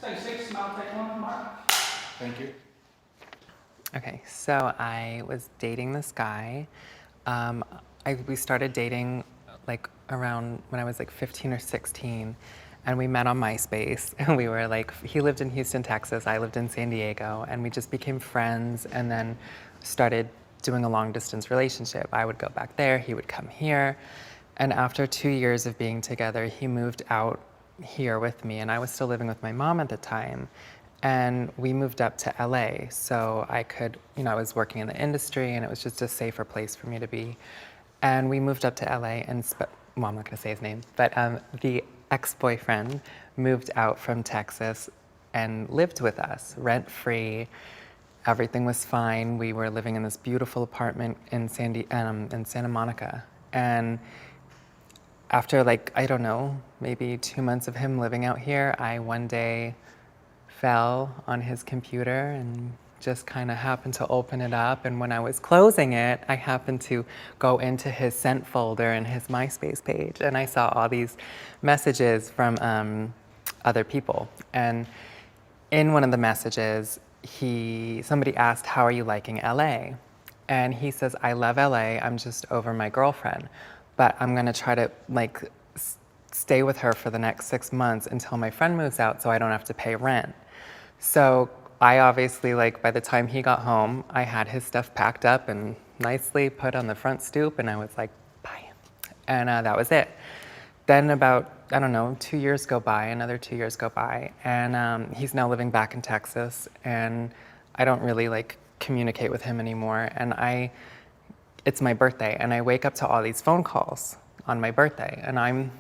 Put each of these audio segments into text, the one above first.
Take 6, now take 1, Mark. Thank you. Okay, so I was dating this guy. We started dating like around when I was like 15 or 16, and we met on MySpace. And we were like, he lived in Houston, Texas, I lived in San Diego, and we just became friends and then started doing a long distance relationship. I would go back there, he would come here. And after 2 years of being together, he moved out here with me, and I was still living with my mom at the time. And we moved up to LA so I could, I was working in the industry and it was just a safer place for me to be. And we moved up to LA and, well, I'm not gonna say his name, but the ex-boyfriend moved out from Texas and lived with us, rent-free. Everything was fine. We were living in this beautiful apartment in Santa Monica. And after like, I don't know, maybe 2 months of him living out here, I one day fell on his computer and just kind of happened to open it up. And when I was closing it, I happened to go into his sent folder in his MySpace page, and I saw all these messages from other people. And in one of the messages, somebody asked, "How are you liking LA?" And he says, "I love LA, I'm just over my girlfriend, but I'm gonna try to like stay with her for the next 6 months until my friend moves out so I don't have to pay rent." So I obviously, like, by the time he got home, I had his stuff packed up and nicely put on the front stoop, and I was like, bye. And that was it. Then about, I don't know, 2 years go by, another 2 years go by, and he's now living back in Texas, and I don't really like communicate with him anymore. And it's my birthday, and I wake up to all these phone calls on my birthday, and I'm,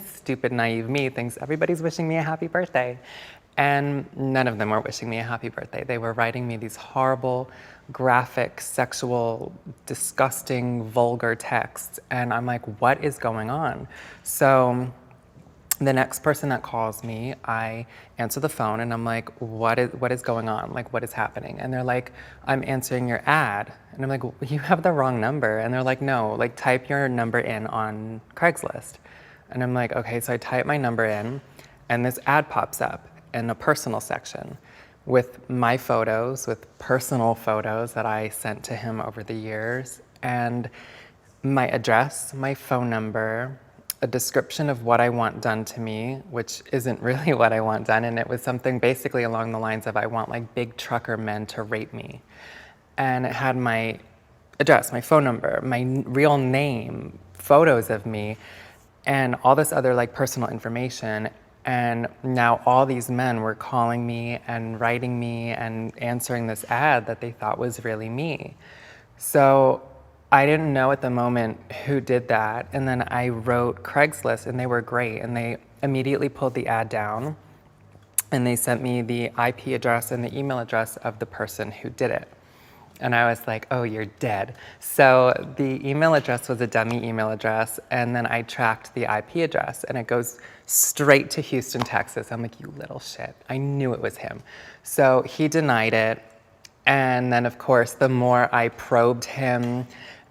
stupid, naive me thinks everybody's wishing me a happy birthday. And none of them were wishing me a happy birthday. They were writing me these horrible, graphic, sexual, disgusting, vulgar texts. And I'm like, what is going on? So the next person that calls me, I answer the phone and I'm like, what is going on? Like, what is happening? And they're like, I'm answering your ad. And I'm like, well, you have the wrong number. And they're like, no, like type your number in on Craigslist. And I'm like, okay, so I type my number in and this ad pops up in a personal section with my photos, with personal photos that I sent to him over the years, and my address, my phone number, a description of what I want done to me, which isn't really what I want done, and it was something basically along the lines of I want like big trucker men to rape me. And it had my address, my phone number, my real name, photos of me, and all this other like personal information. And now all these men were calling me and writing me and answering this ad that they thought was really me. So I didn't know at the moment who did that. And then I wrote Craigslist, and they were great. And they immediately pulled the ad down, and they sent me the IP address and the email address of the person who did it. And I was like, oh, you're dead. So the email address was a dummy email address, and then I tracked the IP address, and it goes straight to Houston, Texas. I'm like, you little shit. I knew it was him. So he denied it, and then of course, the more I probed him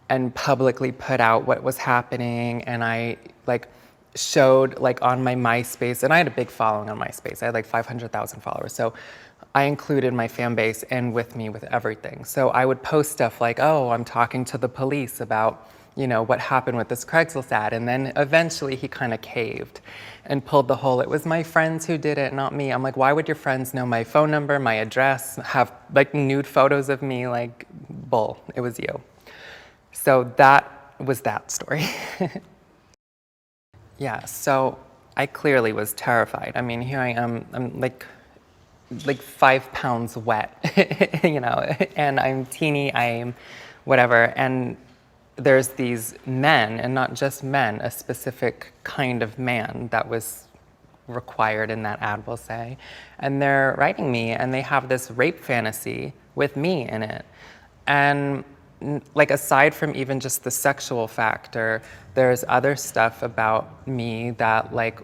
and publicly put out what was happening, and I like showed like on my MySpace, and I had a big following on MySpace. I had like 500,000 followers. So I included my fan base and with me with everything. So I would post stuff like, oh, I'm talking to the police about, what happened with this Craigslist ad. And then eventually he kind of caved and pulled the whole, it was my friends who did it, not me. I'm like, why would your friends know my phone number, my address, have like nude photos of me? Like, bull, it was you. So that was that story. Yeah, so I clearly was terrified. I mean, here I am, I'm like 5 pounds wet, and I'm teeny, I'm whatever. And there's these men, and not just men, a specific kind of man that was required in that ad, we'll say. And they're writing me, and they have this rape fantasy with me in it. And like, aside from even just the sexual factor, there's other stuff about me that like,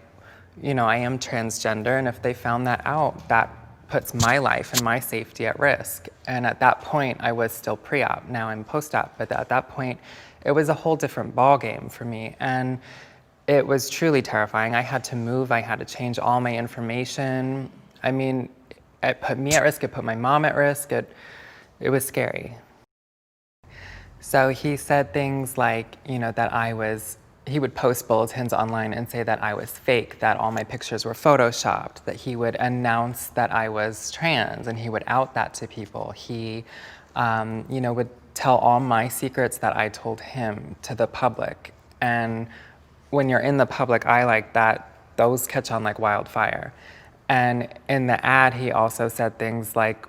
I am transgender, and if they found that out, that puts my life and my safety at risk. And at that point, I was still pre-op. Now I'm post-op, but at that point, it was a whole different ballgame for me. And it was truly terrifying. I had to move, I had to change all my information. I mean, it put me at risk, it put my mom at risk, it was scary. So he said things like, you know, he would post bulletins online and say that I was fake, that all my pictures were photoshopped, that he would announce that I was trans and he would out that to people. He, you know, would tell all my secrets that I told him to the public. And when you're in the public eye like that, those catch on like wildfire. And in the ad, he also said things like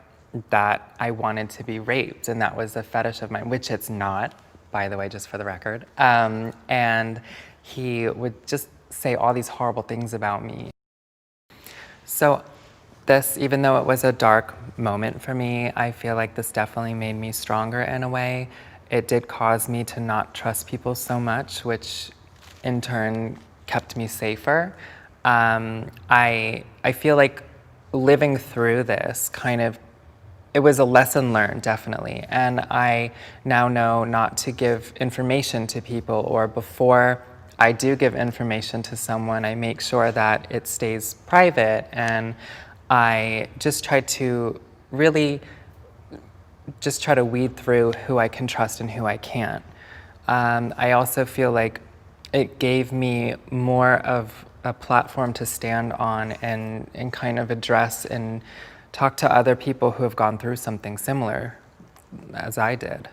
that I wanted to be raped, and that was a fetish of mine, which it's not, by the way, just for the record. And he would just say all these horrible things about me. So this, even though it was a dark moment for me, I feel like this definitely made me stronger in a way. It did cause me to not trust people so much, which in turn kept me safer. I feel like living through this it was a lesson learned, definitely. And I now know not to give information to people, or before I do give information to someone, I make sure that it stays private, and I just try to really just try to weed through who I can trust and who I can't. I also feel like it gave me more of a platform to stand on and kind of address and talk to other people who have gone through something similar as I did.